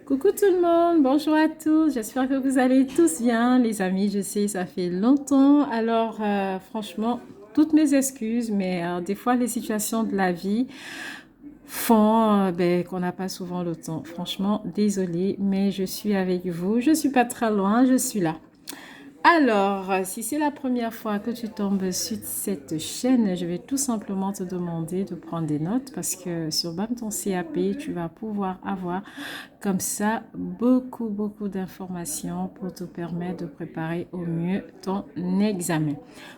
Coucou tout le monde, bonjour à tous, j'espère que vous allez tous bien les amis, je sais ça fait longtemps, alors franchement toutes mes excuses, mais des fois les situations de la vie font qu'on n'a pas souvent le temps, franchement désolée, mais je suis avec vous, je suis pas très loin, je suis là. Alors, si c'est la première fois que tu tombes sur cette chaîne, je vais tout simplement te demander de prendre des notes parce que sur BAM ton CAP, tu vas pouvoir avoir comme ça beaucoup d'informations pour te permettre de préparer au mieux ton examen.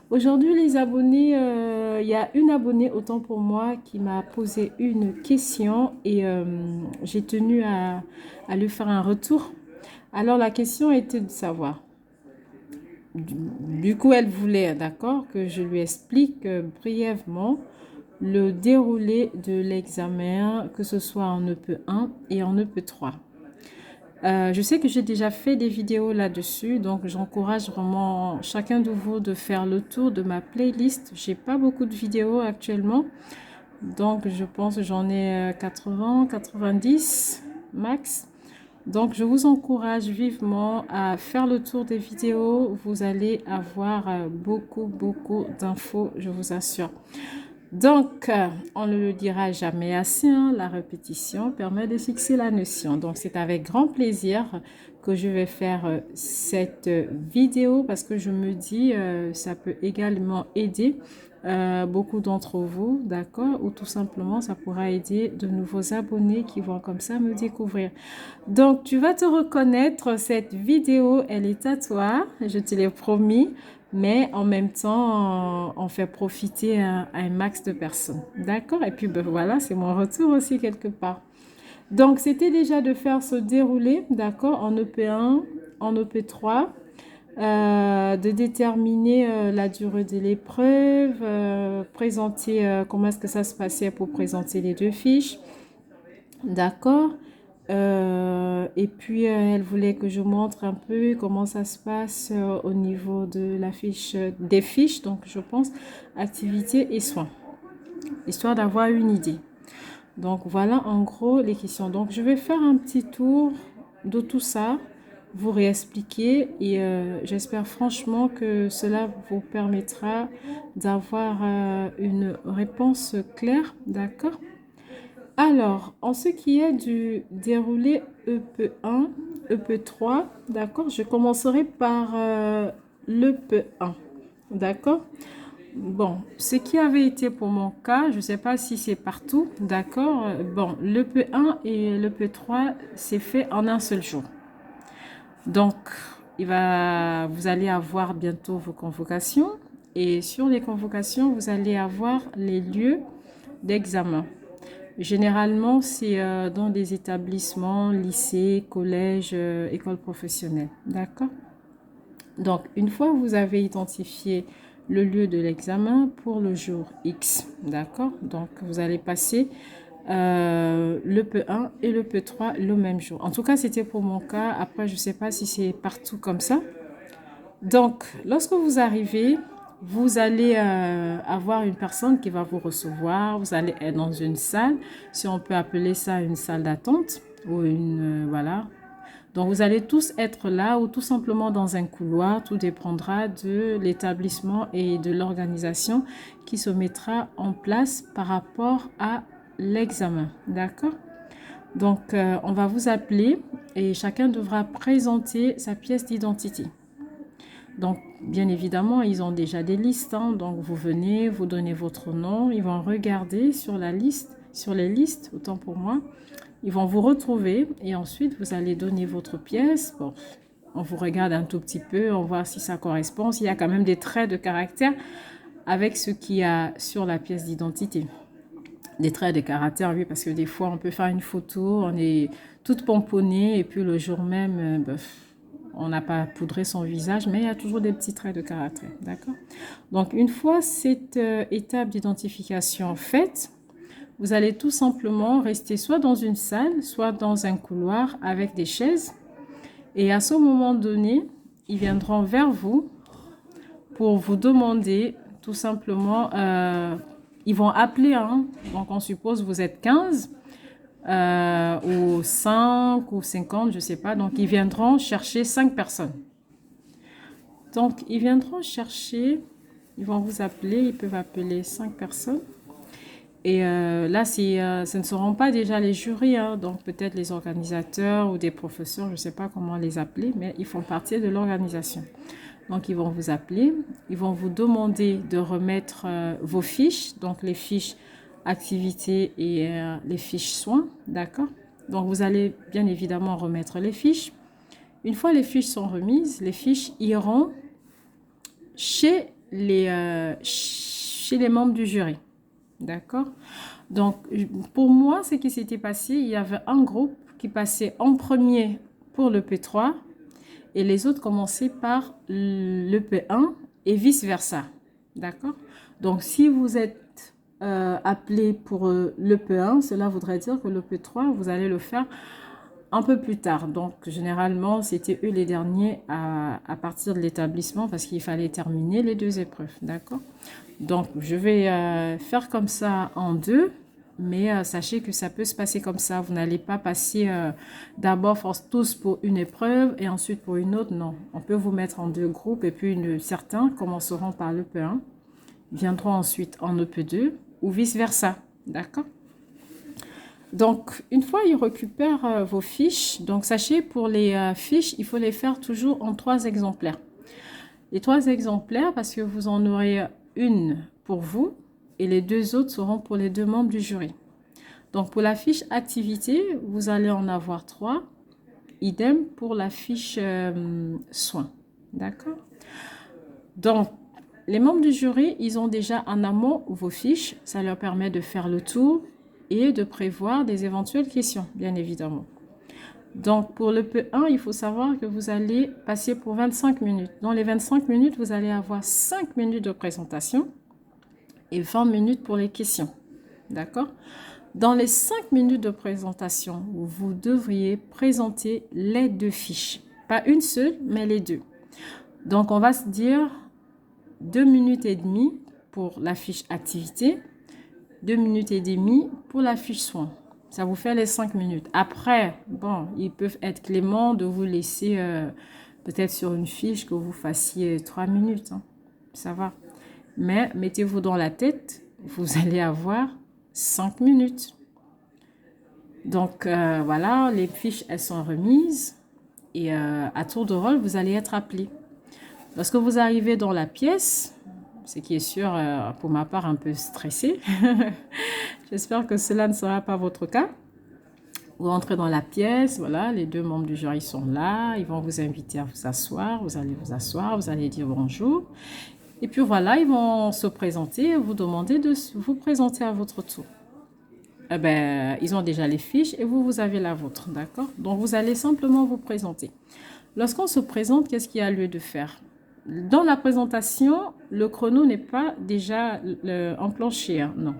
Aujourd'hui, les abonnés, il y a une abonnée, autant pour moi, qui m'a posé une question et j'ai tenu à lui faire un retour. Alors, la question était de savoir. Du coup, elle voulait, d'accord, que je lui explique brièvement le déroulé de l'examen, que ce soit en EP1 et en EP3. Je sais que j'ai déjà fait des vidéos là-dessus, donc j'encourage vraiment chacun de vous de faire le tour de ma playlist. J'ai pas beaucoup de vidéos actuellement, donc je pense que j'en ai 80, 90 max. Donc, je vous encourage vivement à faire le tour des vidéos. Vous allez avoir beaucoup d'infos, je vous assure. Donc, on ne le dira jamais assez, hein, la répétition permet de fixer la notion. Donc, c'est avec grand plaisir que je vais faire cette vidéo parce que je me dis ça peut également aider beaucoup d'entre vous, d'accord? Ou tout simplement, ça pourra aider de nouveaux abonnés qui vont comme ça me découvrir. Donc, tu vas te reconnaître, cette vidéo, elle est à toi, je te l'ai promis, mais en même temps, on fait profiter un max de personnes. D'accord? Et puis, ben voilà, c'est mon retour aussi quelque part. Donc, c'était déjà de faire se dérouler, d'accord, en EP1, en EP3, de déterminer la durée de l'épreuve, présenter comment est-ce que ça se passait pour présenter les deux fiches, d'accord. Et puis, elle voulait que je montre un peu comment ça se passe au niveau de la fiche, des fiches, donc je pense activités et soins, histoire d'avoir une idée. Donc, voilà en gros les questions. Donc, je vais faire un petit tour de tout ça, vous réexpliquer et j'espère franchement que cela vous permettra d'avoir une réponse claire, d'accord? Alors, en ce qui est du déroulé EP1, EP3, d'accord, je commencerai par l'EP1, d'accord? Bon, ce qui avait été pour mon cas, je ne sais pas si c'est partout, d'accord? Bon, l'EP1 et l'EP3, c'est fait en un seul jour. Donc, vous allez avoir bientôt vos convocations et sur les convocations, vous allez avoir les lieux d'examen. Généralement, c'est dans des établissements, lycées, collèges, écoles professionnelles. D'accord? Donc, une fois que vous avez identifié le lieu de l'examen pour le jour X, d'accord? Donc, vous allez passer le P1 et le P3 le même jour. En tout cas, c'était pour mon cas. Après, je ne sais pas si c'est partout comme ça. Donc, lorsque vous arrivez, vous allez avoir une personne qui va vous recevoir. Vous allez être dans une salle, si on peut appeler ça une salle d'attente ou une voilà. Donc, vous allez tous être là ou tout simplement dans un couloir. Tout dépendra de l'établissement et de l'organisation qui se mettra en place par rapport à l'examen. D'accord? Donc, on va vous appeler et chacun devra présenter sa pièce d'identité. Donc, bien évidemment, ils ont déjà des listes, hein. Donc, vous venez, vous donnez votre nom. Ils vont regarder sur la liste, sur les listes, autant pour moi. Ils vont vous retrouver et ensuite, vous allez donner votre pièce. Bon, on vous regarde un tout petit peu, on voit si ça correspond. S'il y a quand même des traits de caractère avec ce qu'il y a sur la pièce d'identité. Des traits de caractère, oui, parce que des fois, on peut faire une photo, on est toute pomponnée et puis le jour même, on n'a pas poudré son visage, mais il y a toujours des petits traits de caractère, d'accord? Donc, une fois cette étape d'identification faite, vous allez tout simplement rester soit dans une salle, soit dans un couloir avec des chaises. Et à ce moment donné, ils viendront vers vous pour vous demander tout simplement, ils vont appeler, hein, donc on suppose vous êtes 15. ou 5 ou 50, je ne sais pas. Donc, ils viendront chercher 5 personnes. Donc, ils viendront chercher, ils vont vous appeler, ils peuvent appeler 5 personnes. Et là, ce ne seront pas déjà les jurys, hein, donc peut-être les organisateurs ou des professeurs, je ne sais pas comment les appeler, mais ils font partie de l'organisation. Donc, ils vont vous appeler, ils vont vous demander de remettre vos fiches, donc les fiches activités et les fiches soins, d'accord? Donc, vous allez bien évidemment remettre les fiches. Une fois les fiches sont remises, les fiches iront chez les membres du jury. D'accord? Donc, pour moi, ce qui s'était passé, il y avait un groupe qui passait en premier pour le P3 et les autres commençaient par le P1 et vice-versa. D'accord? Donc, si vous êtes appelé pour le P1, cela voudrait dire que le P3, vous allez le faire un peu plus tard. Donc, généralement, c'était eux les derniers à partir de l'établissement parce qu'il fallait terminer les 2 épreuves. D'accord? Donc, je vais faire comme ça en 2, mais sachez que ça peut se passer comme ça. Vous n'allez pas passer d'abord tous pour une épreuve et ensuite pour une autre. Non, on peut vous mettre en 2 groupes et puis certains commenceront par le P1, viendront ensuite en EP2 ou vice-versa. D'accord? Donc, une fois ils récupèrent vos fiches, donc sachez pour les fiches, il faut les faire toujours en 3 exemplaires. Les 3 exemplaires parce que vous en aurez une pour vous et les 2 autres seront pour les 2 membres du jury. Donc, pour la fiche activité, vous allez en avoir 3. Idem pour la fiche soins. D'accord? Donc, les membres du jury, ils ont déjà en amont vos fiches. Ça leur permet de faire le tour et de prévoir des éventuelles questions, bien évidemment. Donc, pour le P1, il faut savoir que vous allez passer pour 25 minutes. Dans les 25 minutes, vous allez avoir 5 minutes de présentation et 20 minutes pour les questions. D'accord? Dans les 5 minutes de présentation, vous devriez présenter les 2 fiches. Pas une seule, mais les 2. Donc, on va se dire 2 minutes et demie pour la fiche activité, 2 minutes et demie pour la fiche soins. Ça vous fait les 5 minutes. Après, bon, ils peuvent être cléments de vous laisser peut-être sur une fiche que vous fassiez 3 minutes. Hein. Ça va. Mais mettez-vous dans la tête, vous allez avoir 5 minutes. Donc, voilà, les fiches, elles sont remises. Et à tour de rôle, vous allez être appelé. Lorsque vous arrivez dans la pièce, ce qui est sûr, pour ma part, un peu stressé. J'espère que cela ne sera pas votre cas. Vous entrez dans la pièce, voilà, les 2 membres du jury sont là, ils vont vous inviter à vous asseoir, vous allez vous asseoir, vous allez dire bonjour. Et puis voilà, ils vont se présenter et vous demander de vous présenter à votre tour. Eh ben, ils ont déjà les fiches et vous avez la vôtre, d'accord? Donc, vous allez simplement vous présenter. Lorsqu'on se présente, qu'est-ce qu'il y a lieu de faire? Dans la présentation, le chrono n'est pas déjà enclenché, hein, non.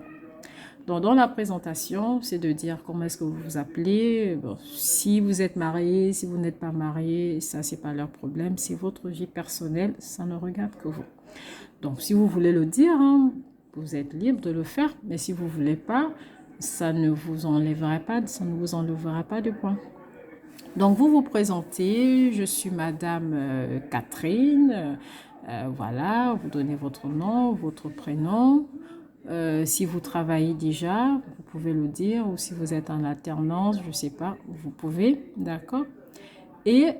Donc, dans la présentation, c'est de dire comment est-ce que vous vous appelez, bon, si vous êtes marié, si vous n'êtes pas marié, ça, c'est pas leur problème. C'est votre vie personnelle, ça ne regarde que vous. Donc, si vous voulez le dire, hein, vous êtes libre de le faire, mais si vous ne voulez pas, ça ne vous enlèvera pas de points. Donc, vous vous présentez, je suis Madame Catherine, voilà, vous donnez votre nom, votre prénom. Si vous travaillez déjà, vous pouvez le dire, ou si vous êtes en alternance, je ne sais pas, vous pouvez, d'accord? Et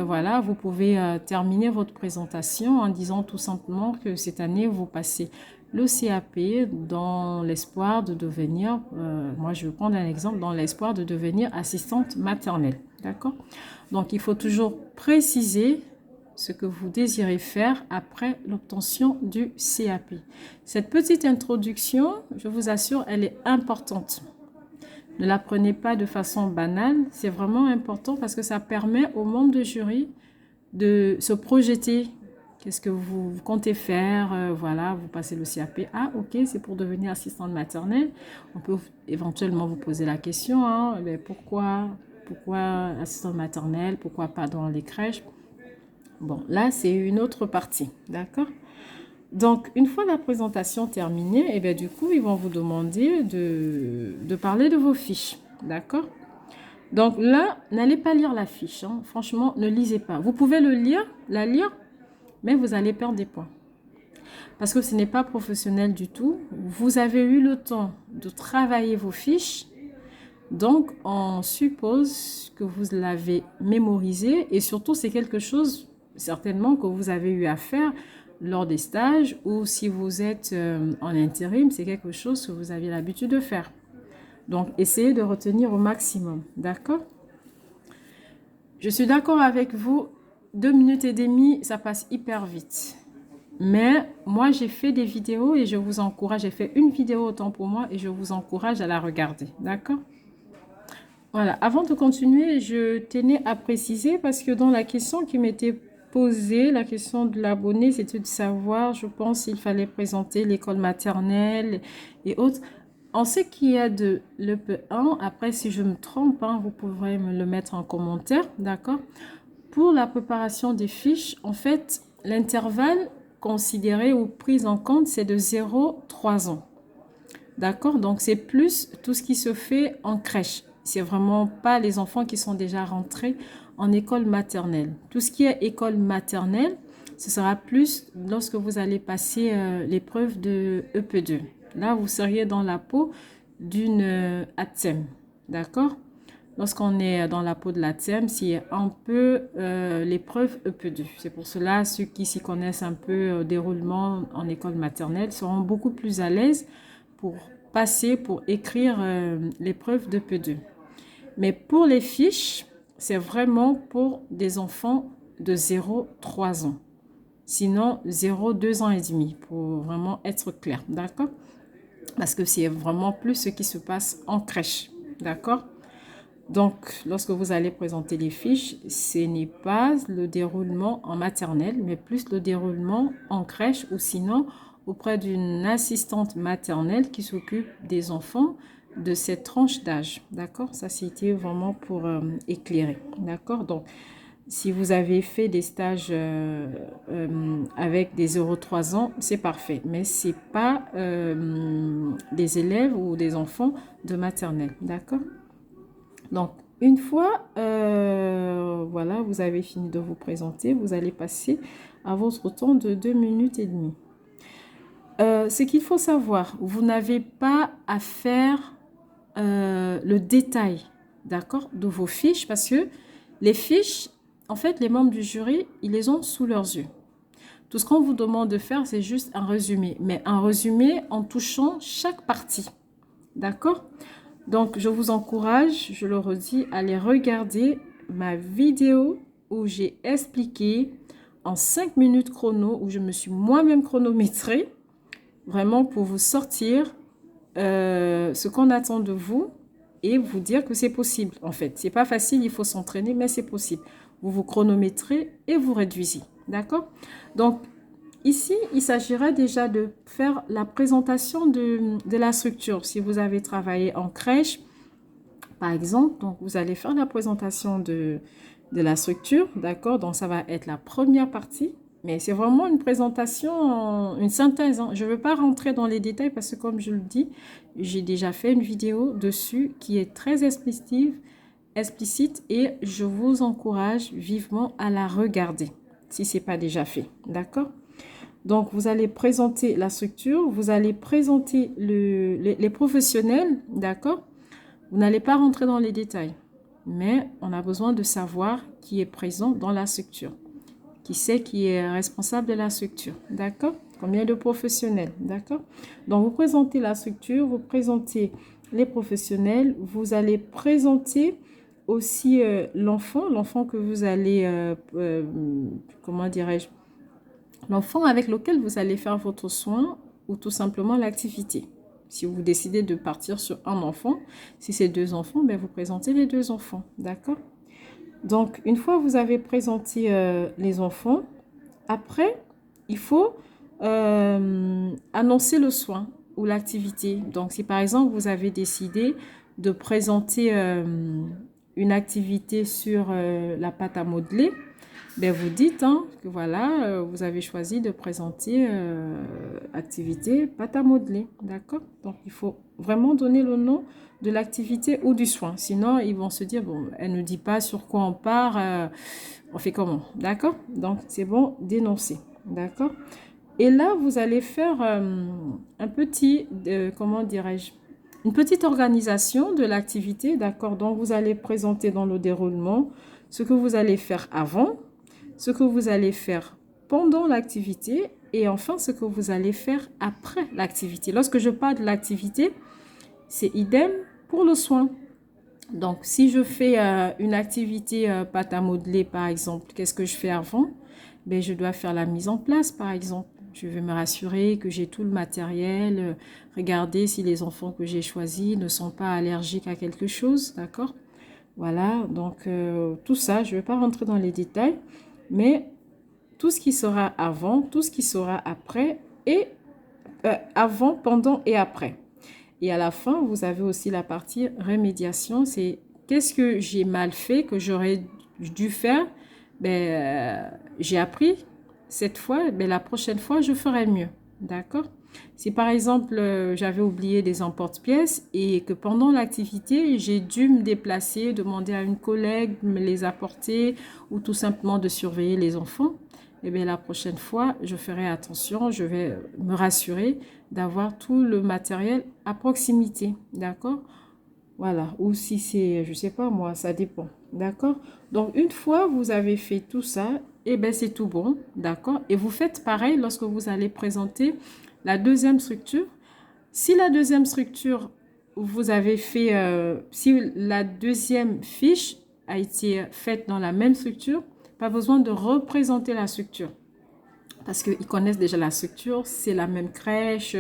voilà, vous pouvez terminer votre présentation en disant tout simplement que cette année, vous passez le CAP dans l'espoir de devenir, moi je vais prendre un exemple, dans l'espoir de devenir assistante maternelle, d'accord? Donc, il faut toujours préciser ce que vous désirez faire après l'obtention du CAP. Cette petite introduction, je vous assure, elle est importante. Ne la prenez pas de façon banale, c'est vraiment important parce que ça permet aux membres de jury de se projeter. Qu'est-ce que vous comptez faire? Voilà, vous passez le CAP. Ah, ok, c'est pour devenir assistante maternelle. On peut éventuellement vous poser la question, hein, mais pourquoi assistante maternelle? Pourquoi pas dans les crèches? Bon, là, c'est une autre partie, d'accord? Donc, une fois la présentation terminée, et bien, du coup, ils vont vous demander de parler de vos fiches. D'accord? Donc là, n'allez pas lire la fiche, hein. Franchement, ne lisez pas. Vous pouvez le lire, la lire, mais vous allez perdre des points. Parce que ce n'est pas professionnel du tout. Vous avez eu le temps de travailler vos fiches. Donc, on suppose que vous l'avez mémorisé. Et surtout, c'est quelque chose, certainement, que vous avez eu à faire lors des stages. Ou si vous êtes en intérim, c'est quelque chose que vous avez l'habitude de faire. Donc, essayez de retenir au maximum. D'accord? Je suis d'accord avec vous. 2 minutes et demie, ça passe hyper vite. Mais moi, j'ai fait des vidéos et je vous encourage. J'ai fait une vidéo autant pour moi et je vous encourage à la regarder. D'accord? Voilà. Avant de continuer, je tenais à préciser parce que dans la question qui m'était posée, la question de l'abonné, c'était de savoir, je pense, s'il fallait présenter l'école maternelle et autres. En ce qui est de l'EP1, après, si je me trompe, hein, vous pourrez me le mettre en commentaire. D'accord? Pour la préparation des fiches, en fait, l'intervalle considéré ou pris en compte, c'est de 0-3 ans. D'accord? Donc, c'est plus tout ce qui se fait en crèche. C'est vraiment pas les enfants qui sont déjà rentrés en école maternelle. Tout ce qui est école maternelle, ce sera plus lorsque vous allez passer l'épreuve de EP2. Là, vous seriez dans la peau d'une ATSEM. D'accord? Lorsqu'on est dans la peau de l'ATSEM, c'est un peu l'épreuve EP2. C'est pour cela, ceux qui s'y connaissent un peu au déroulement en école maternelle seront beaucoup plus à l'aise pour passer, pour écrire l'épreuve d'EP2. Mais pour les fiches, c'est vraiment pour des enfants de 0-3 ans. Sinon, 0-2 ans et demi, pour vraiment être clair. D'accord? Parce que c'est vraiment plus ce qui se passe en crèche. D'accord? Donc, lorsque vous allez présenter les fiches, ce n'est pas le déroulement en maternelle, mais plus le déroulement en crèche ou sinon auprès d'une assistante maternelle qui s'occupe des enfants de cette tranche d'âge. D'accord? Ça, c'était vraiment pour éclairer. D'accord? Donc, si vous avez fait des stages avec des 0-3 ans, c'est parfait. Mais ce n'est pas des élèves ou des enfants de maternelle. D'accord? Donc, une fois, voilà, vous avez fini de vous présenter, vous allez passer à votre temps de 2 minutes et demie. Ce qu'il faut savoir, vous n'avez pas à faire le détail, d'accord, de vos fiches parce que les fiches, en fait, les membres du jury, ils les ont sous leurs yeux. Tout ce qu'on vous demande de faire, c'est juste un résumé, mais un résumé en touchant chaque partie, d'accord? Donc, je vous encourage, je le redis, à aller regarder ma vidéo où j'ai expliqué en 5 minutes chrono, où je me suis moi-même chronométrée, vraiment pour vous sortir ce qu'on attend de vous et vous dire que c'est possible. En fait, c'est pas facile, il faut s'entraîner, mais c'est possible. Vous vous chronométrez et vous réduisez. D'accord? Donc, ici, il s'agira déjà de faire la présentation de la structure. Si vous avez travaillé en crèche, par exemple, donc vous allez faire la présentation de la structure, d'accord? Donc, ça va être la première partie, mais c'est vraiment une présentation, une synthèse, hein. Je ne veux pas rentrer dans les détails parce que, comme je le dis, j'ai déjà fait une vidéo dessus qui est très explicite et je vous encourage vivement à la regarder si ce n'est pas déjà fait, d'accord? Donc, vous allez présenter la structure, vous allez présenter les professionnels, d'accord? Vous n'allez pas rentrer dans les détails, mais on a besoin de savoir qui est présent dans la structure, qui c'est qui est responsable de la structure, d'accord? Combien de professionnels, d'accord? Donc, vous présentez la structure, vous présentez les professionnels, vous allez présenter aussi l'enfant que vous allez, comment dirais-je, l'enfant avec lequel vous allez faire votre soin ou tout simplement l'activité. Si vous décidez de partir sur un enfant, si c'est 2 enfants, ben vous présentez les 2 enfants, d'accord? Donc, une fois que vous avez présenté les enfants, après, il faut annoncer le soin ou l'activité. Donc, si par exemple, vous avez décidé de présenter une activité sur la pâte à modeler, ben vous dites hein, que voilà, vous avez choisi de présenter activité pâte à modeler, d'accord? Donc, il faut vraiment donner le nom de l'activité ou du soin. Sinon, ils vont se dire, bon, elle ne dit pas sur quoi on part, on fait comment, d'accord? Donc, c'est bon, dénoncer, d'accord? Et là, vous allez faire un petit, comment dirais-je, une petite organisation de l'activité, d'accord? Donc, vous allez présenter dans le déroulement ce que vous allez faire avant, ce que vous allez faire pendant l'activité et enfin ce que vous allez faire après l'activité. Lorsque je parle de l'activité, c'est idem pour le soin. Donc, si je fais une activité pâte à modeler, par exemple, qu'est-ce que je fais avant? Ben, je dois faire la mise en place, par exemple. Je vais me rassurer que j'ai tout le matériel, regarder si les enfants que j'ai choisis ne sont pas allergiques à quelque chose, d'accord? Voilà, donc tout ça, je ne vais pas rentrer dans les détails, mais tout ce qui sera avant, tout ce qui sera après, et avant, pendant et après. Et à la fin, vous avez aussi la partie remédiation, c'est qu'est-ce que j'ai mal fait, que j'aurais dû faire, j'ai appris cette fois, la prochaine fois, je ferai mieux. D'accord? Si par exemple, j'avais oublié des emporte-pièces et que pendant l'activité, j'ai dû me déplacer, demander à une collègue de me les apporter ou tout simplement de surveiller les enfants, la prochaine fois, je ferai attention, je vais me rassurer d'avoir tout le matériel à proximité. D'accord? Voilà, ou si c'est, je sais pas moi, ça dépend. D'accord? Donc, une fois vous avez fait tout ça, c'est tout bon. D'accord? Et vous faites pareil lorsque vous allez présenter la deuxième structure. Si la deuxième structure, vous avez fait, si la deuxième fiche a été faite dans la même structure, pas besoin de représenter la structure. Parce qu'ils connaissent déjà la structure, c'est la même crèche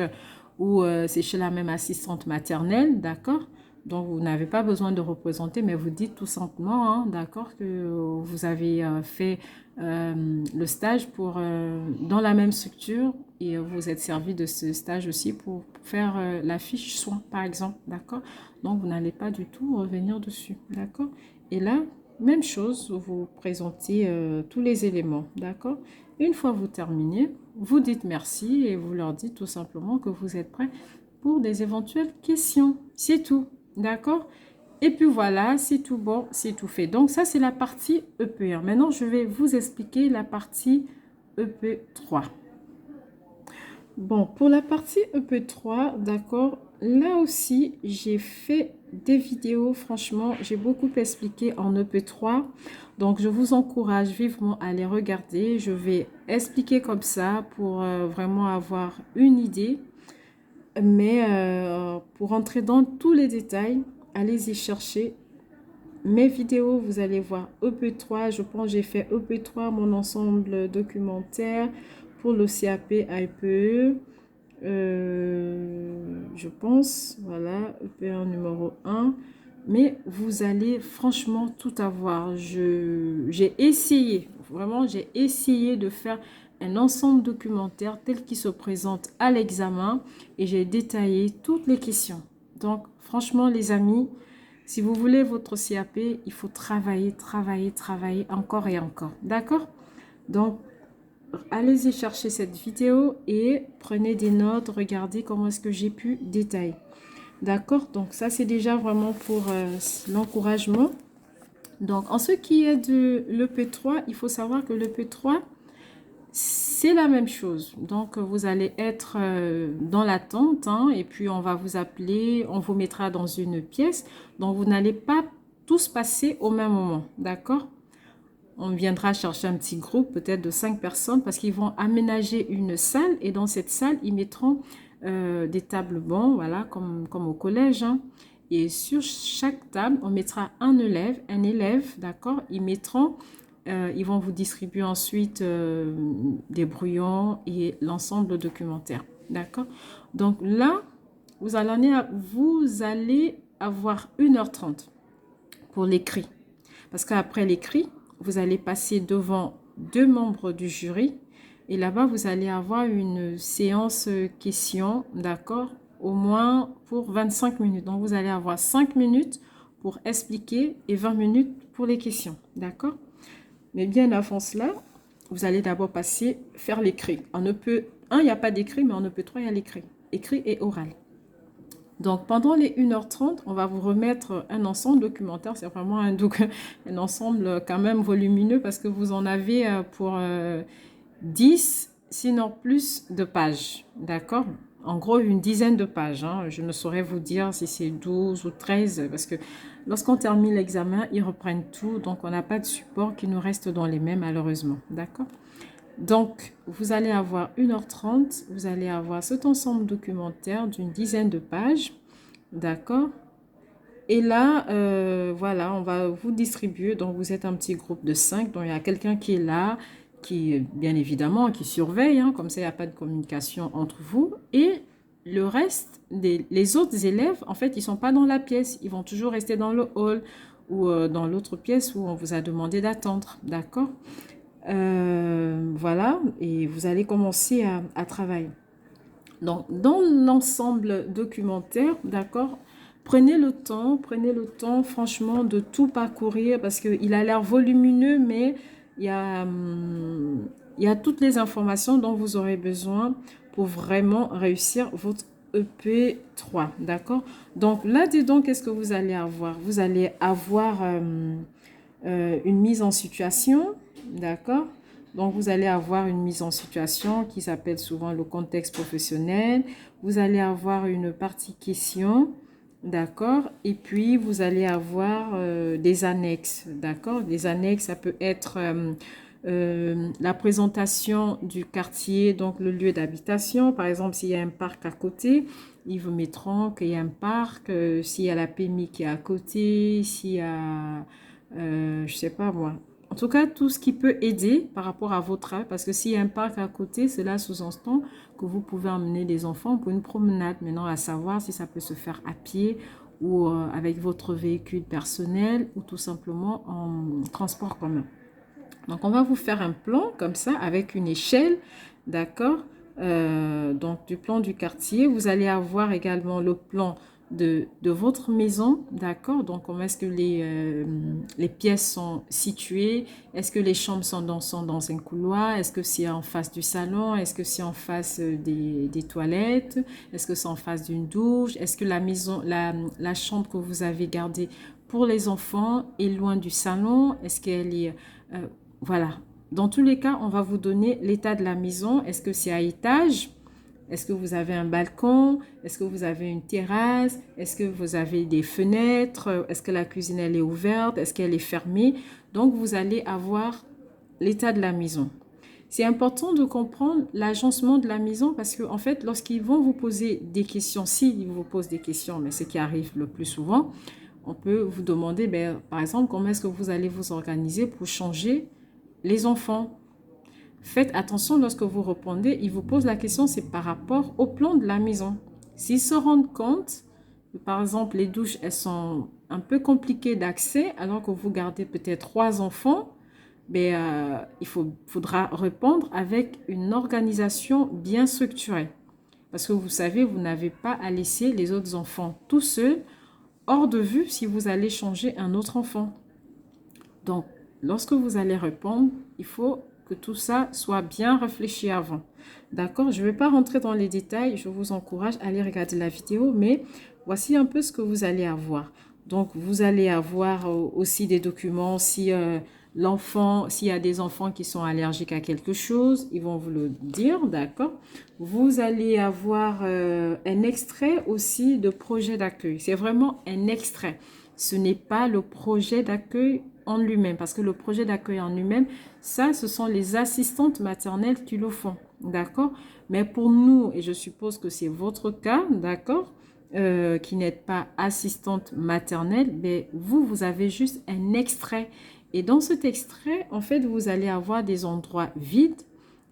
ou c'est chez la même assistante maternelle, d'accord? Donc, vous n'avez pas besoin de représenter, mais vous dites tout simplement, hein, d'accord, que vous avez fait le stage dans la même structure et vous êtes servi de ce stage aussi pour faire la fiche soin, par exemple, d'accord? Donc, vous n'allez pas du tout revenir dessus, d'accord? Et là, même chose, vous présentez tous les éléments, d'accord? Une fois vous terminez, vous dites merci et vous leur dites tout simplement que vous êtes prêts pour des éventuelles questions. C'est tout. D'accord? Et puis voilà, c'est tout bon, c'est tout fait. Donc ça, c'est la partie EP1. Maintenant, je vais vous expliquer la partie EP3. Bon, pour la partie EP3, d'accord, là aussi, j'ai fait des vidéos. Franchement, j'ai beaucoup expliqué en EP3. Donc, je vous encourage vivement à les regarder. Je vais expliquer comme ça pour vraiment avoir une idée. Mais pour entrer dans tous les détails, allez-y chercher mes vidéos. Vous allez voir EP3. Je pense que j'ai fait EP3, mon ensemble documentaire pour le CAP APE. Je pense, voilà, EP1 numéro 1. Mais vous allez franchement tout avoir. J'ai essayé, vraiment, j'ai essayé de faire un ensemble documentaire tel qu'il se présente à l'examen et j'ai détaillé toutes les questions. Donc, franchement, les amis, si vous voulez votre CAP, il faut travailler, travailler, travailler encore et encore. D'accord? Donc, allez-y chercher cette vidéo et prenez des notes, regardez comment est-ce que j'ai pu détailler. D'accord? Donc, ça, c'est déjà vraiment pour l'encouragement. Donc, en ce qui est de l'EP3, il faut savoir que l'EP3, c'est la même chose. Donc, vous allez être dans l'attente hein, et puis on va vous appeler, on vous mettra dans une pièce. Donc, vous n'allez pas tous passer au même moment. D'accord? On viendra chercher un petit groupe, peut-être de 5 personnes, parce qu'ils vont aménager une salle. Et dans cette salle, ils mettront des tables bancs, voilà, comme au collège. Hein. Et sur chaque table, on mettra un élève, d'accord. Ils vont vous distribuer ensuite des brouillons et l'ensemble documentaire, d'accord. Donc là, vous allez avoir 1h30 pour l'écrit. Parce qu'après l'écrit, vous allez passer devant 2 membres du jury et là-bas, vous allez avoir une séance questions, d'accord, au moins pour 25 minutes. Donc, vous allez avoir 5 minutes pour expliquer et 20 minutes pour les questions, d'accord. Mais bien avant cela, vous allez d'abord faire l'écrit. En EP 1, il n'y a pas d'écrit, mais en EP 3, il y a l'écrit. Écrit et oral. Donc, pendant les 1h30, on va vous remettre un ensemble documentaire. C'est vraiment un ensemble quand même volumineux parce que vous en avez pour 10, sinon plus de pages. D'accord? En gros, une dizaine de pages. Hein. Je ne saurais vous dire si c'est 12 ou 13 parce que lorsqu'on termine l'examen, ils reprennent tout. Donc, on n'a pas de support qui nous reste dans les mêmes, malheureusement. D'accord? Donc, vous allez avoir 1h30, vous allez avoir cet ensemble documentaire d'une dizaine de pages, d'accord? Et là, voilà, on va vous distribuer, donc vous êtes un petit groupe de 5, donc il y a quelqu'un qui est là, qui, bien évidemment, qui surveille, hein, comme ça il n'y a pas de communication entre vous, et le reste, les autres élèves, en fait, ils ne sont pas dans la pièce, ils vont toujours rester dans le hall ou dans l'autre pièce où on vous a demandé d'attendre, d'accord? Voilà, et vous allez commencer à travailler. Donc, dans l'ensemble documentaire, d'accord, prenez le temps, franchement, de tout parcourir parce qu'il a l'air volumineux, mais il y a toutes les informations dont vous aurez besoin pour vraiment réussir votre EP3, d'accord? Donc, là-dedans, qu'est-ce que vous allez avoir? Vous allez avoir une mise en situation, d'accord? Donc, vous allez avoir une mise en situation qui s'appelle souvent le contexte professionnel. Vous allez avoir une partie question, d'accord? Et puis, vous allez avoir des annexes, d'accord? Des annexes, ça peut être la présentation du quartier, donc le lieu d'habitation. Par exemple, s'il y a un parc à côté, ils vous mettront qu'il y a un parc. S'il y a la PMI qui est à côté, s'il y a je sais pas moi. En tout cas, tout ce qui peut aider par rapport à votre âge, parce que s'il y a un parc à côté, cela sous-entend que vous pouvez emmener les enfants pour une promenade. Maintenant, à savoir si ça peut se faire à pied ou avec votre véhicule personnel ou tout simplement en transport commun. Donc, on va vous faire un plan comme ça avec une échelle, d'accord? Donc, du plan du quartier. Vous allez avoir également le plan de votre maison, d'accord? Donc, comment est-ce que les pièces sont situées? Est-ce que les chambres sont dans un couloir? Est-ce que c'est en face du salon? Est-ce que c'est en face des toilettes? Est-ce que c'est en face d'une douche? Est-ce que la maison, la chambre que vous avez gardée pour les enfants est loin du salon? Est-ce qu'elle est... voilà. Dans tous les cas, on va vous donner l'état de la maison. Est-ce que c'est à étage? Est-ce que vous avez un balcon? Est-ce que vous avez une terrasse? Est-ce que vous avez des fenêtres? Est-ce que la cuisine elle est ouverte? Est-ce qu'elle est fermée? Donc, vous allez avoir l'état de la maison. C'est important de comprendre l'agencement de la maison parce qu'en fait, lorsqu'ils vont vous poser des questions, s'ils vous posent des questions, mais ce qui arrive le plus souvent, on peut vous demander, par exemple, comment est-ce que vous allez vous organiser pour changer les enfants. Faites attention lorsque vous répondez, ils vous posent la question, c'est par rapport au plan de la maison. S'ils se rendent compte, par exemple, les douches, elles sont un peu compliquées d'accès, alors que vous gardez peut-être 3 enfants, il faudra répondre avec une organisation bien structurée. Parce que vous savez, vous n'avez pas à laisser les autres enfants tout seuls, hors de vue si vous allez changer un autre enfant. Donc, lorsque vous allez répondre, il faut que tout ça soit bien réfléchi avant. D'accord? Je ne vais pas rentrer dans les détails, je vous encourage à aller regarder la vidéo, mais voici un peu ce que vous allez avoir. Donc, vous allez avoir aussi des documents si s'il y a des enfants qui sont allergiques à quelque chose, ils vont vous le dire, d'accord? Vous allez avoir un extrait aussi de projet d'accueil. C'est vraiment un extrait. Ce n'est pas le projet d'accueil en lui-même, parce que le projet d'accueil en lui-même, ça, ce sont les assistantes maternelles qui le font, d'accord? Mais pour nous, et je suppose que c'est votre cas, d'accord, qui n'êtes pas assistante maternelle, mais vous avez juste un extrait. Et dans cet extrait, en fait, vous allez avoir des endroits vides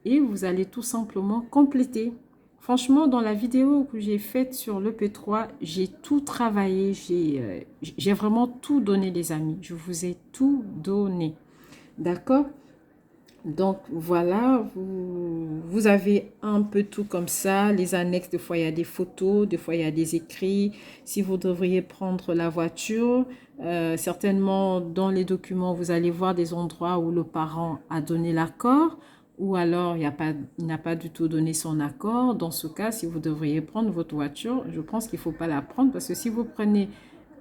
et vous allez tout simplement compléter. Franchement, dans la vidéo que j'ai faite sur le P3, j'ai tout travaillé, j'ai vraiment tout donné, les amis. Je vous ai tout donné. D'accord? Donc voilà, vous avez un peu tout comme ça, les annexes, des fois il y a des photos, des fois il y a des écrits. Si vous devriez prendre la voiture, certainement dans les documents, vous allez voir des endroits où le parent a donné l'accord ou alors il n'a pas du tout donné son accord. Dans ce cas, si vous devriez prendre votre voiture, je pense qu'il ne faut pas la prendre parce que si vous prenez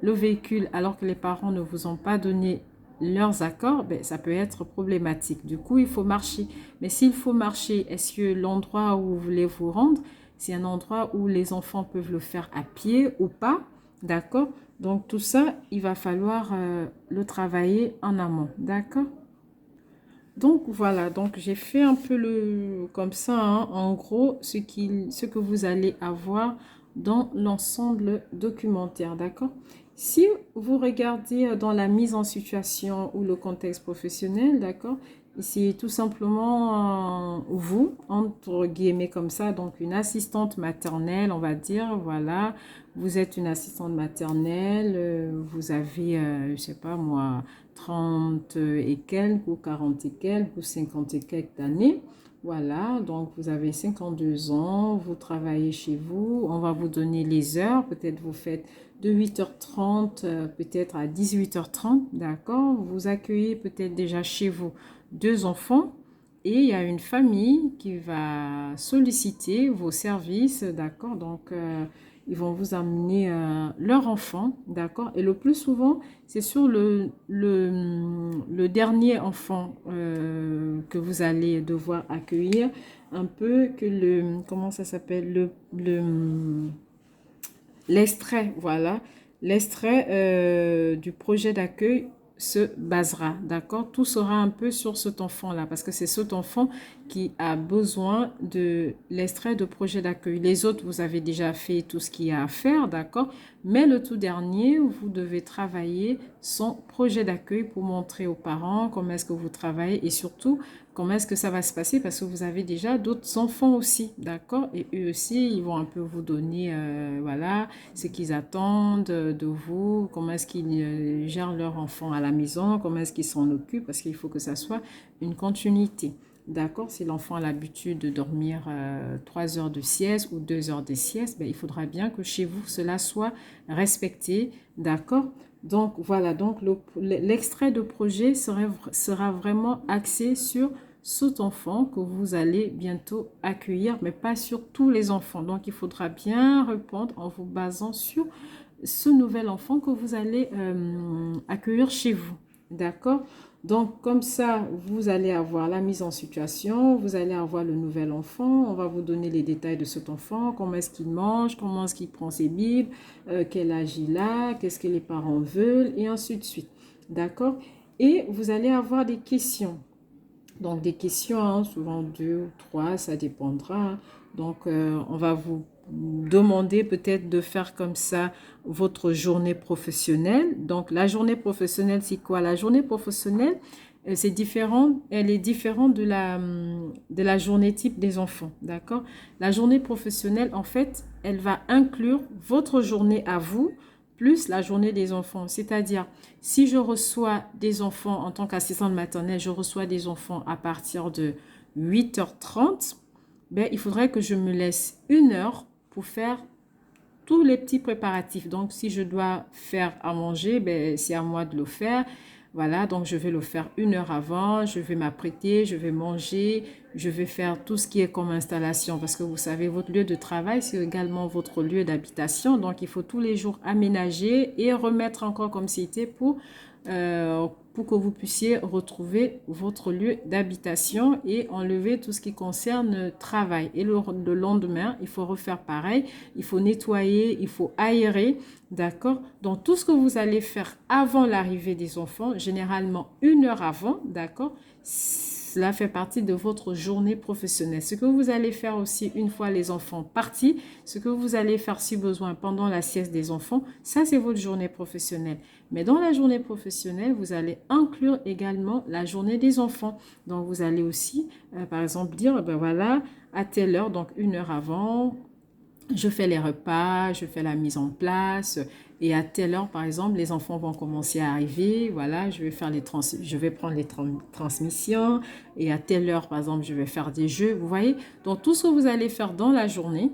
le véhicule alors que les parents ne vous ont pas donné leurs accords, ben, ça peut être problématique. Du coup, il faut marcher. Mais s'il faut marcher, est-ce que l'endroit où vous voulez vous rendre, c'est un endroit où les enfants peuvent le faire à pied ou pas? D'accord? Donc tout ça, il va falloir le travailler en amont. D'accord? Donc voilà, donc j'ai fait un peu comme ça, hein, en gros, ce que vous allez avoir dans l'ensemble documentaire, d'accord? Si vous regardez dans la mise en situation ou le contexte professionnel, d'accord? C'est tout simplement vous, entre guillemets comme ça, donc une assistante maternelle, on va dire, voilà, vous êtes une assistante maternelle, vous avez, je sais pas moi, 30 et quelques ou 40 et quelques ou 50 et quelques années. Voilà, donc vous avez 52 ans, vous travaillez chez vous, on va vous donner les heures, peut-être vous faites de 8h30 peut-être à 18h30, d'accord? Vous accueillez peut-être déjà chez vous deux enfants et il y a une famille qui va solliciter vos services, d'accord? Donc, ils vont vous amener leur enfant, d'accord? Et le plus souvent, c'est sur le dernier enfant que vous allez devoir accueillir, un peu que comment ça s'appelle, l'extrait, voilà, l'extrait du projet d'accueil se basera, d'accord? Tout sera un peu sur cet enfant-là, parce que c'est cet enfant qui a besoin de l'extrait de projet d'accueil. Les autres, vous avez déjà fait tout ce qu'il y a à faire, d'accord? Mais le tout dernier, vous devez travailler son projet d'accueil pour montrer aux parents comment est-ce que vous travaillez et surtout comment est-ce que ça va se passer parce que vous avez déjà d'autres enfants aussi, d'accord? Et eux aussi, ils vont un peu vous donner, voilà, ce qu'ils attendent de vous, comment est-ce qu'ils gèrent leur enfant à la maison, comment est-ce qu'ils s'en occupent, parce qu'il faut que ça soit une continuité. D'accord, si l'enfant a l'habitude de dormir 3 heures de sieste ou 2 heures de sieste, ben, il faudra bien que chez vous, cela soit respecté. D'accord? Donc voilà, donc l'extrait de projet sera vraiment axé sur cet enfant que vous allez bientôt accueillir, mais pas sur tous les enfants. Donc il faudra bien répondre en vous basant sur ce nouvel enfant que vous allez accueillir chez vous. D'accord? Donc, comme ça, vous allez avoir la mise en situation, vous allez avoir le nouvel enfant, on va vous donner les détails de cet enfant, comment est-ce qu'il mange, comment est-ce qu'il prend ses bibles, quel âge il a, qu'est-ce que les parents veulent, et ainsi de suite. D'accord? Et vous allez avoir des questions. Donc, des questions, hein, souvent deux ou trois, ça dépendra. Donc, on va vous demander peut-être de faire comme ça votre journée professionnelle. Donc, la journée professionnelle, c'est quoi? La journée professionnelle, c'est différent, elle est différente de la journée type des enfants, d'accord? La journée professionnelle, en fait, elle va inclure votre journée à vous, plus la journée des enfants. C'est-à-dire, si je reçois des enfants en tant qu'assistante maternelle, je reçois des enfants à partir de 8h30, ben, il faudrait que je me laisse 1 heure pour faire tous les petits préparatifs. Donc, si je dois faire à manger, ben, c'est à moi de le faire. Voilà, donc je vais le faire 1 heure avant, je vais m'apprêter, je vais manger, je vais faire tout ce qui est comme installation parce que vous savez, votre lieu de travail, c'est également votre lieu d'habitation. Donc, il faut tous les jours aménager et remettre encore comme c'était pour que vous puissiez retrouver votre lieu d'habitation et enlever tout ce qui concerne le travail. Et le lendemain, il faut refaire pareil, il faut nettoyer, il faut aérer, d'accord? Donc tout ce que vous allez faire avant l'arrivée des enfants, généralement 1 heure avant, d'accord? Cela fait partie de votre journée professionnelle. Ce que vous allez faire aussi une fois les enfants partis, ce que vous allez faire si besoin pendant la sieste des enfants, ça c'est votre journée professionnelle. Mais dans la journée professionnelle, vous allez inclure également la journée des enfants. Donc vous allez aussi, par exemple, dire, ben voilà, à telle heure, donc 1 heure avant, je fais les repas, je fais la mise en place et à telle heure, par exemple, les enfants vont commencer à arriver. Voilà, je vais prendre les transmissions et à telle heure, par exemple, je vais faire des jeux. Vous voyez? Donc, tout ce que vous allez faire dans la journée,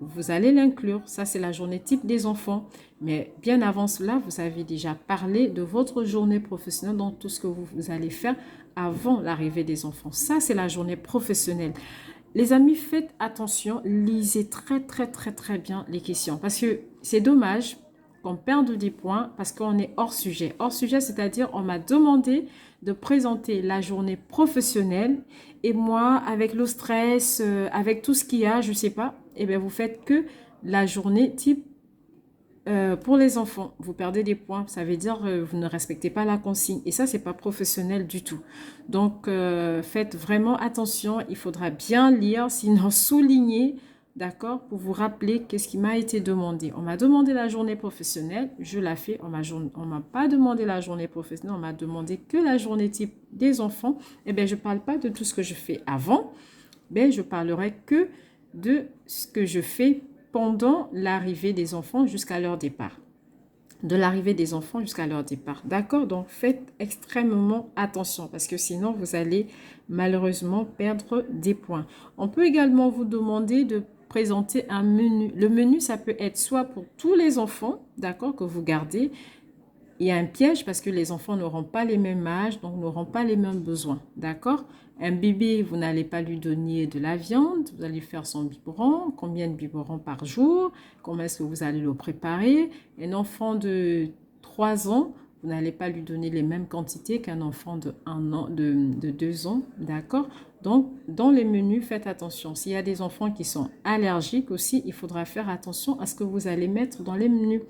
vous allez l'inclure. Ça, c'est la journée type des enfants. Mais bien avant cela, vous avez déjà parlé de votre journée professionnelle, dans tout ce que vous allez faire avant l'arrivée des enfants. Ça, c'est la journée professionnelle. Les amis, faites attention, lisez très bien les questions. Parce que c'est dommage qu'on perde des points parce qu'on est hors sujet. Hors sujet, c'est-à-dire on m'a demandé de présenter la journée professionnelle et moi, avec le stress, avec tout ce qu'il y a, je ne sais pas, eh bien, vous faites que la journée type pour les enfants. Vous perdez des points, ça veut dire vous ne respectez pas la consigne. Et ça, c'est pas professionnel du tout. Donc, faites vraiment attention. Il faudra bien lire, sinon souligner, d'accord, pour vous rappeler qu'est-ce qui m'a été demandé. On m'a demandé la journée professionnelle, je la fais. On m'a pas demandé la journée professionnelle, on m'a demandé que la journée type des enfants. Eh bien, je parle pas de tout ce que je fais avant, mais je parlerai que de ce que je fais pendant l'arrivée des enfants jusqu'à leur départ. De l'arrivée des enfants jusqu'à leur départ. D'accord? Donc, faites extrêmement attention parce que sinon, vous allez malheureusement perdre des points. On peut également vous demander de présenter un menu. Le menu, ça peut être soit pour tous les enfants, d'accord, que vous gardez. Il y a un piège parce que les enfants n'auront pas les mêmes âges, donc n'auront pas les mêmes besoins. D'accord? Un bébé, vous n'allez pas lui donner de la viande, vous allez faire son biberon. Combien de biberons par jour? Comment est-ce que vous allez le préparer? Un enfant de 3 ans, vous n'allez pas lui donner les mêmes quantités qu'un enfant de 1 an, de 2 ans. D'accord? Donc, dans les menus, faites attention. S'il y a des enfants qui sont allergiques aussi, il faudra faire attention à ce que vous allez mettre dans les menus.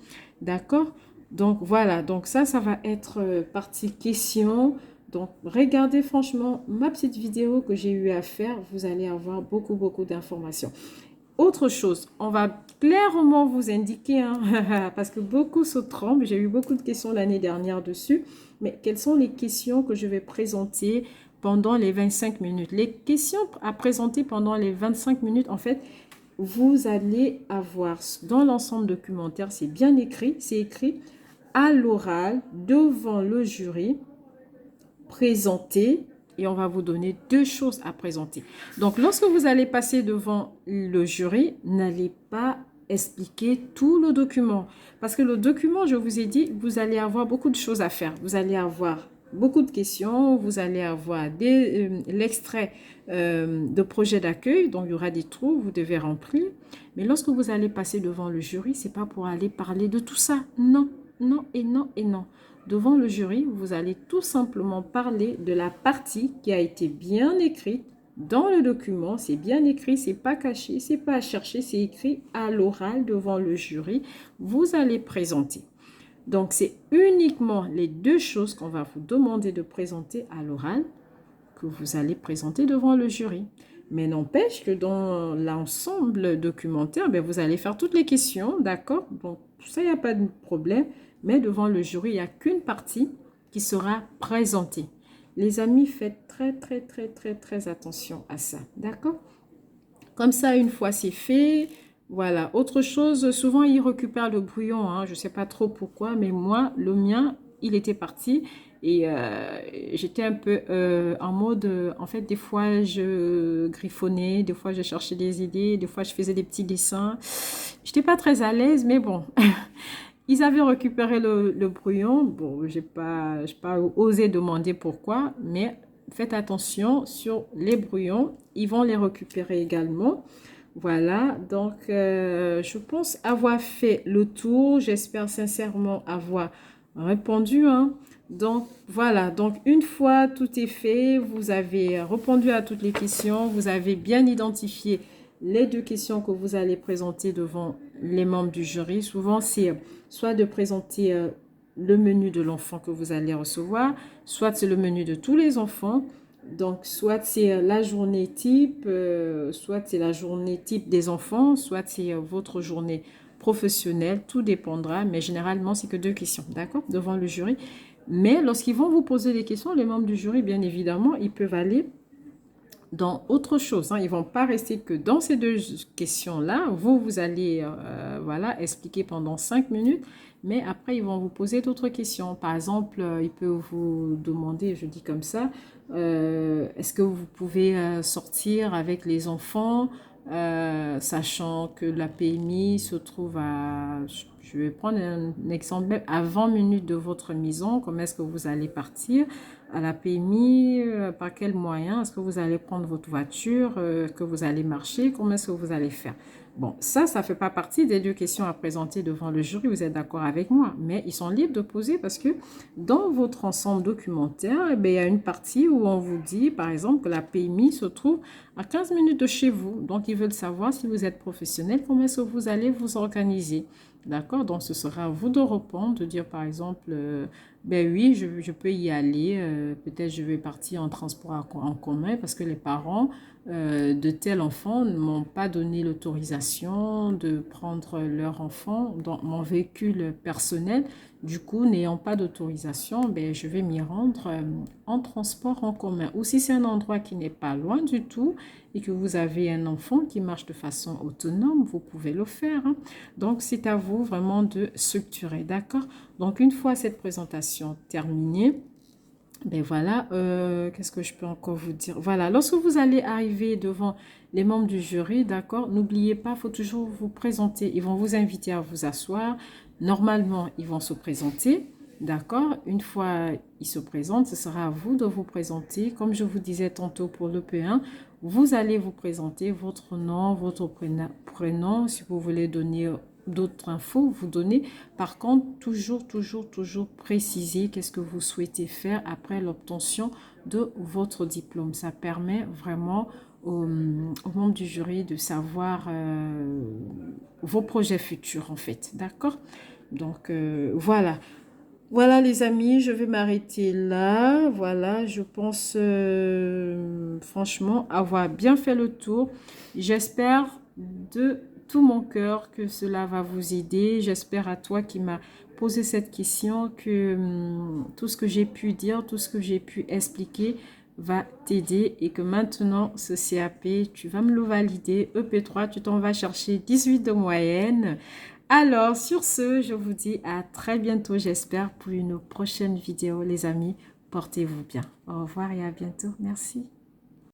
D'accord? Donc voilà, donc ça va être partie question. Donc regardez franchement ma petite vidéo que j'ai eu à faire. Vous allez avoir beaucoup d'informations. Autre chose, on va clairement vous indiquer, hein, parce que beaucoup se trompent. J'ai eu beaucoup de questions l'année dernière dessus. Mais quelles sont les questions que je vais présenter pendant les 25 minutes? Les questions à présenter pendant les 25 minutes, en fait, vous allez avoir dans l'ensemble documentaire, c'est bien écrit, c'est écrit à l'oral, devant le jury, présenter, et on va vous donner 2 choses à présenter. Donc, lorsque vous allez passer devant le jury, n'allez pas expliquer tout le document. Parce que le document, je vous ai dit, vous allez avoir beaucoup de choses à faire. Vous allez avoir beaucoup de questions, vous allez avoir l'extrait de projet d'accueil, donc il y aura des trous, vous devez remplir. Mais lorsque vous allez passer devant le jury, c'est pas pour aller parler de tout ça, non. Non et non et non. Devant le jury, vous allez tout simplement parler de la partie qui a été bien écrite dans le document. C'est bien écrit, c'est pas caché, c'est pas à chercher, c'est écrit à l'oral devant le jury. Vous allez présenter. Donc, c'est uniquement les 2 choses qu'on va vous demander de présenter à l'oral que vous allez présenter devant le jury. Mais n'empêche que dans l'ensemble documentaire, ben, vous allez faire toutes les questions, d'accord? Donc, ça, il n'y a pas de problème. Mais devant le jury, il n'y a qu'une partie qui sera présentée. Les amis, faites très attention à ça, d'accord? Comme ça, une fois c'est fait, voilà. Autre chose, souvent, ils récupèrent le brouillon, hein. Je ne sais pas trop pourquoi, mais moi, le mien, il était parti. Et j'étais un peu en mode, en fait, des fois, je griffonnais, des fois, je cherchais des idées, des fois, je faisais des petits dessins. Je n'étais pas très à l'aise, mais bon. Ils avaient récupéré le brouillon. Bon, j'ai pas osé demander pourquoi, mais faites attention sur les brouillons. Ils vont les récupérer également. Voilà, donc je pense avoir fait le tour. J'espère sincèrement avoir répondu, hein. Donc voilà, donc une fois tout est fait, vous avez répondu à toutes les questions, vous avez bien identifié les 2 questions que vous allez présenter devant les membres du jury. Souvent, c'est soit de présenter le menu de l'enfant que vous allez recevoir, soit c'est le menu de tous les enfants. Donc, soit c'est la journée type, soit c'est la journée type des enfants, soit c'est votre journée professionnelle. Tout dépendra, mais généralement, c'est que 2 questions, d'accord, devant le jury. Mais lorsqu'ils vont vous poser des questions, les membres du jury, bien évidemment, ils peuvent aller dans autre chose. Hein. Ils ne vont pas rester que dans ces deux questions-là. Vous allez voilà, expliquer pendant 5 minutes, mais après, ils vont vous poser d'autres questions. Par exemple, ils peuvent vous demander, je dis comme ça, est-ce que vous pouvez sortir avec les enfants, sachant que la PMI se trouve à, je vais prendre un exemple, à 20 minutes de votre maison, comment est-ce que vous allez partir à la PMI, par quel moyen, est-ce que vous allez prendre votre voiture, que vous allez marcher, comment est-ce que vous allez faire? Bon, ça ne fait pas partie des deux questions à présenter devant le jury, vous êtes d'accord avec moi, mais ils sont libres de poser parce que dans votre ensemble documentaire, eh bien, il y a une partie où on vous dit, par exemple, que la PMI se trouve à 15 minutes de chez vous. Donc, ils veulent savoir si vous êtes professionnel, comment est-ce que vous allez vous organiser. D'accord? Donc, ce sera à vous de répondre, de dire, par exemple, ben oui, je peux y aller. Peut-être je vais partir en transport en commun parce que les parents de tel enfant ne m'ont pas donné l'autorisation de prendre leur enfant dans mon véhicule personnel. Du coup, n'ayant pas d'autorisation, ben, je vais m'y rendre en transport en commun. Ou si c'est un endroit qui n'est pas loin du tout et que vous avez un enfant qui marche de façon autonome, vous pouvez le faire. Hein. Donc, c'est à vous vraiment de structurer, d'accord? Donc, une fois cette présentation terminée, ben voilà, qu'est-ce que je peux encore vous dire? Voilà, lorsque vous allez arriver devant les membres du jury, d'accord, n'oubliez pas, il faut toujours vous présenter. Ils vont vous inviter à vous asseoir. Normalement, ils vont se présenter, d'accord? Une fois ils se présentent, ce sera à vous de vous présenter. Comme je vous disais tantôt pour le P1, vous allez vous présenter votre nom, votre prénom, si vous voulez donner d'autres infos, vous donnez. Par contre, toujours préciser qu'est-ce que vous souhaitez faire après l'obtention de votre diplôme. Ça permet vraiment aux membres du jury de savoir vos projets futurs, en fait. D'accord? Donc, voilà. Voilà les amis, je vais m'arrêter là. Voilà, je pense franchement avoir bien fait le tour. J'espère de tout mon cœur que cela va vous aider. J'espère à toi qui m'as posé cette question que tout ce que j'ai pu dire, tout ce que j'ai pu expliquer va t'aider et que maintenant ce CAP, tu vas me le valider. EP3, tu t'en vas chercher 18 de moyenne. Alors, sur ce, je vous dis à très bientôt, j'espère, pour une prochaine vidéo, les amis. Portez-vous bien. Au revoir et à bientôt. Merci.